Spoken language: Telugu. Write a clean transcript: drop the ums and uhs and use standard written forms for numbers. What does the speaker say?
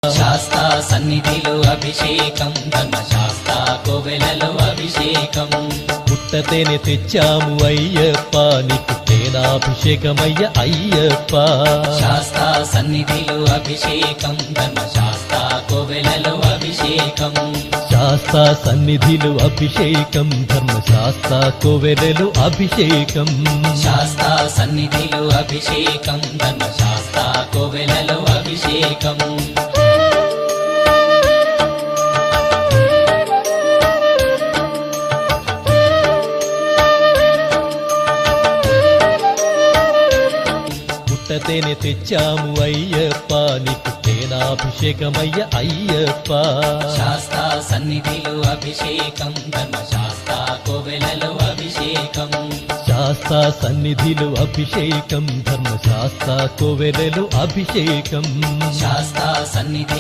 శాస్తా సన్నిధిలో అభిషేకం, ధర్మశాస్తా కోవెలలో అభిషేకం. పుట్టతేనే తెచ్చాము అయ్యప్ప, నీకు తేనాభిషేకమయ్య అయ్యప్ప. శాస్తా సన్నిధిలో అభిషేకం, ధర్మశాస్తా కోవెలలో అభిషేకం. శాస్తా సన్నిధిలో అభిషేకం, ధర్మశాస్తా కోవెలలో అభిషేకం. శాస్తా సన్నిధిలో అభిషేకం, ధర్మశాస్తా కోవెలలో అభిషేకం. పుట్టతేనే తెచ్చాము అయ్యప్ప, నీకు తేనాభిషేకమయ్య అయ్యప్ప. శాస్తా సన్నిధిలో అభిషేకం, ధర్మశాస్తా కోవెలలో అభిషేకం. శాస్తా సన్నిధిలో అభిషేకం, ధర్మశాస్తా కోవెలలో అభిషేకం. శాస్తా సన్నిధి